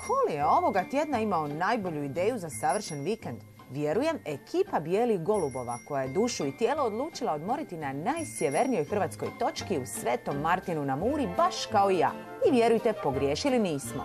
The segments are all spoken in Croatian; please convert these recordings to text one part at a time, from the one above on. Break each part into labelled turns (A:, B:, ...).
A: Koli je ovoga tjedna imao najbolju ideju za savršen vikend. Vjerujem, ekipa Bijelih golubova koja je dušu i tijelo odlučila odmoriti na najsjevernijoj hrvatskoj točki u Svetom Martinu na Muri, baš kao i ja. I vjerujte, pogriješili nismo.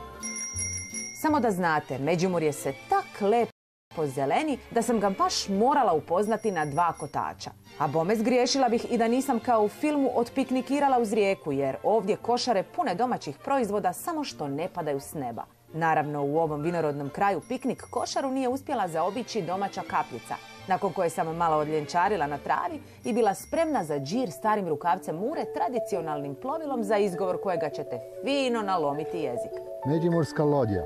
A: Samo da znate, Međimurje se tak lepo zeleni da sam ga baš morala upoznati na 2 kotača. A bome zgriješila bih i da nisam kao u filmu otpiknikirala uz rijeku, jer ovdje košare pune domaćih proizvoda samo što ne padaju s neba. Naravno, u ovom vinorodnom kraju piknik košaru nije uspjela zaobići domaća kapljica, nakon koje sam malo odljenčarila na travi i bila spremna za džir starim rukavcem Mure, tradicionalnim plovilom za izgovor kojega ćete fino nalomiti jezik.
B: Međimurska lodja.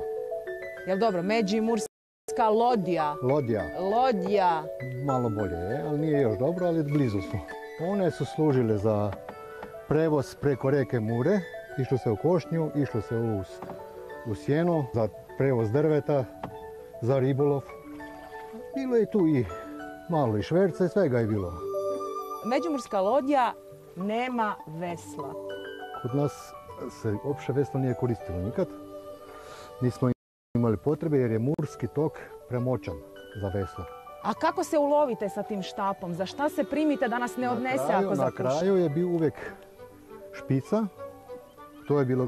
A: Jel dobro, Međimurska lodja? Lodja.
B: Malo bolje je, ali nije još dobro, ali blizu smo. One su služile za prevoz preko reke Mure, išlo se u košnju, išlo se u sjeno, za prevoz drveta, za ribolov. Bilo je tu i malo i šverca i svega je bilo.
A: Međimurska lodja nema vesla.
B: Kod nas se uopće veslo nije koristilo nikad. Nismo imali potrebe jer je Murski tok premoćan za veslo.
A: A kako se ulovite sa tim štapom? Za šta se primite da nas ne odnese ako zapuši?
B: Na kraju je bio uvijek špica. To je bilo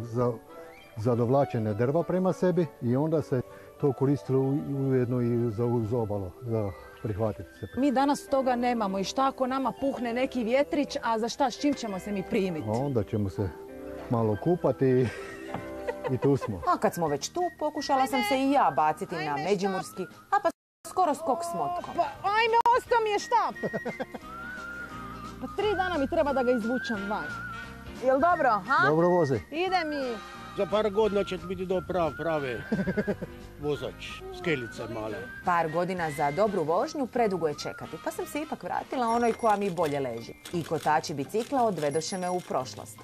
B: za dovlačenje drva prema sebi i onda se to koristilo ujedno i za obalo, za prihvatiti se.
A: Mi danas toga nemamo i šta ako nama puhne neki vjetrić, a za šta, s čim ćemo se mi primiti?
B: Onda ćemo se malo kupati i tu smo.
A: A kad smo već tu, pokušala sam se i ja baciti na međimurski, a pa skoro skok s motkom. Pa ajme, ostao mi je štap! Pa 3 dana mi treba da ga izvučem van. Jel dobro, ha?
B: Dobro vozi.
A: Ide mi.
C: Za par godina će biti do prave vozač, skelice male.
A: Par godina za dobru vožnju predugo je čekati, pa sam se ipak vratila onoj koja mi bolje leži. I kotači bicikla odvedoše me u prošlost.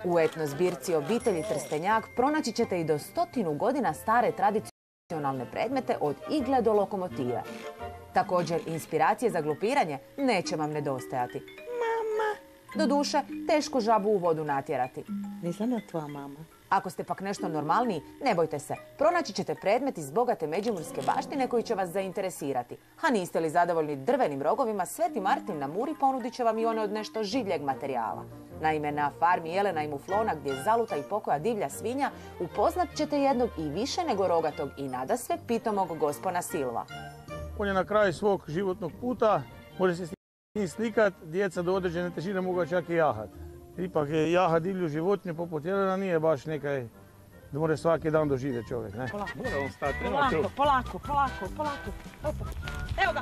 A: U etno zbirci obitelji Trstenjak pronaći ćete i do 100 godina stare tradicionalne predmete od igle do lokomotive. Također, inspiracije za glupiranje neće vam nedostajati. Doduše, teško žabu u vodu natjerati.
D: Nisam ja tvoja mama.
A: Ako ste pak nešto normalniji, ne bojte se. Pronaći ćete predmet iz bogate međimurske baštine koji će vas zainteresirati. A niste li zadovoljni drvenim rogovima, Sveti Martin na Muri ponudit će vam i one od nešto življeg materijala. Naime, na farmi Jelena i Muflona, gdje zaluta i pokoja divlja svinja, upoznat ćete jednog i više nego rogatog i nadasve pitomog gospona Silva.
C: On je na kraju svog životnog puta, može se s njim slikat, djeca do određene težine mogu čak i jahat. Ipak je jaha divlju životinju poput jelena nije baš nekaj da može svaki dan doživjeti čovjek. Ne?
A: Polako,
C: mora on stati,
A: polako. Evo ga,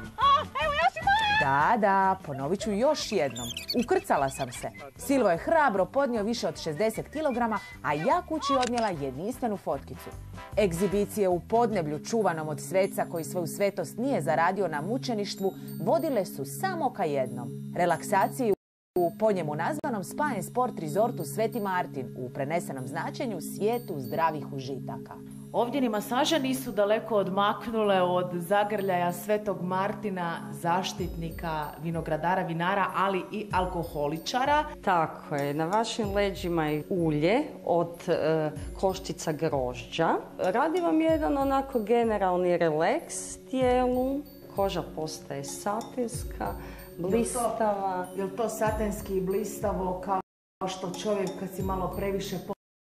A: evo još i moja! Da, ponovit ću još jednom. Ukrcala sam se. Silvo je hrabro podnio više od 60 kg, a ja kući odnijela jedinstvenu fotkicu. Egzibicije u podneblju čuvanom od sveca koji svoju svetost nije zaradio na mučeništvu vodile su samo ka jednom. Relaksaciji u po njemu nazvanom Spa and Sport Resortu Sveti Martin, u prenesenom značenju svijetu zdravih užitaka.
E: Ovdje ni masaže nisu daleko odmaknule od zagrljaja Svetog Martina, zaštitnika vinogradara, vinara, ali i alkoholičara.
D: Tako je, na vašim leđima je ulje od koštica grožđa. Radi vam jedan onako generalni relaks tijelu, koža postaje satinska, blistava.
E: Jel to satenski i blistavo kao što čovjek kad si malo previše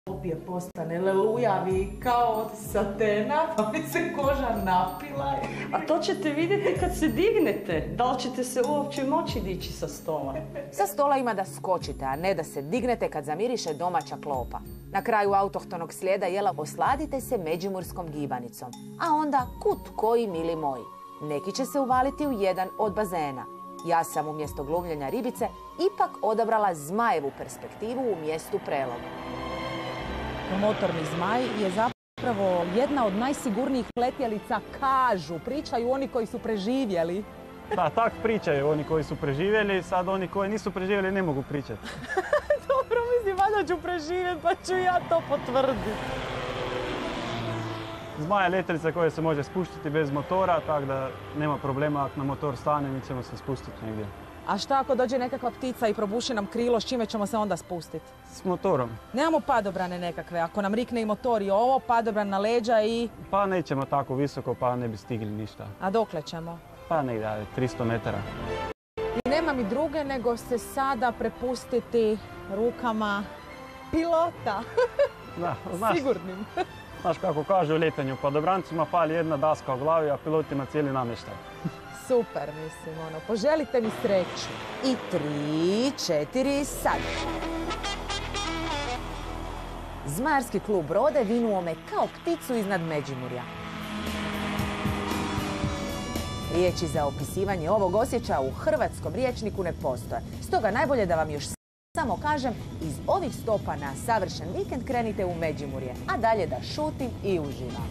E: popije postane lelujavi kao od satena, pa mi se koža napila.
D: A to ćete vidjeti kad se dignete. Da li ćete se uopće moći dići sa stola?
A: Sa stola ima da skočite, a ne da se dignete kad zamiriše domaća klopa. Na kraju autohtonog slijeda jela osladite se međimurskom gibanicom. A onda kut koji, mili moji. Neki će se uvaliti u jedan od bazena. Ja sam umjesto glumljenja ribice ipak odabrala zmajevu perspektivu u mjestu preloga. Motorni zmaj je zapravo jedna od najsigurnijih letjelica, kažu, pričaju oni koji su preživjeli.
F: Da, tak pričaju oni koji su preživjeli, sad oni koji nisu preživjeli ne mogu pričati.
A: Dobro, mislim, valjda ću preživjeti pa ću ja to potvrditi.
F: Zmaj je letjelica koja se može spustiti bez motora, tako da nema problema ako na motor stane, mi ćemo se spustiti negdje.
E: A šta ako dođe nekakva ptica i probuši nam krilo, s čime ćemo se onda spustiti?
F: S motorom.
E: Nemamo padobrane nekakve, ako nam rikne i motor i ovo, padobran na leđa i...
F: Pa nećemo tako visoko, pa ne bi stigli ništa.
E: A dokle ćemo?
F: Pa negdje 300 metara.
E: I nema mi druge nego se sada prepustiti rukama pilota.
F: Da, znaš,
E: Sigurnim.
F: znaš kako kaže u letanju, padobrancima fali jedna daska u glavi, a pilotima cijeli namještaj.
E: Super, mislim, poželite mi sreću.
A: I 3, 4, sad. Zmajarski klub Brode vinuo me kao pticu iznad Međimurja. Riječi za opisivanje ovog osjećaja u hrvatskom rječniku ne postoje. Stoga najbolje da vam još samo kažem, iz ovih stopa na savršen vikend krenite u Međimurje, a dalje da šutim i uživam.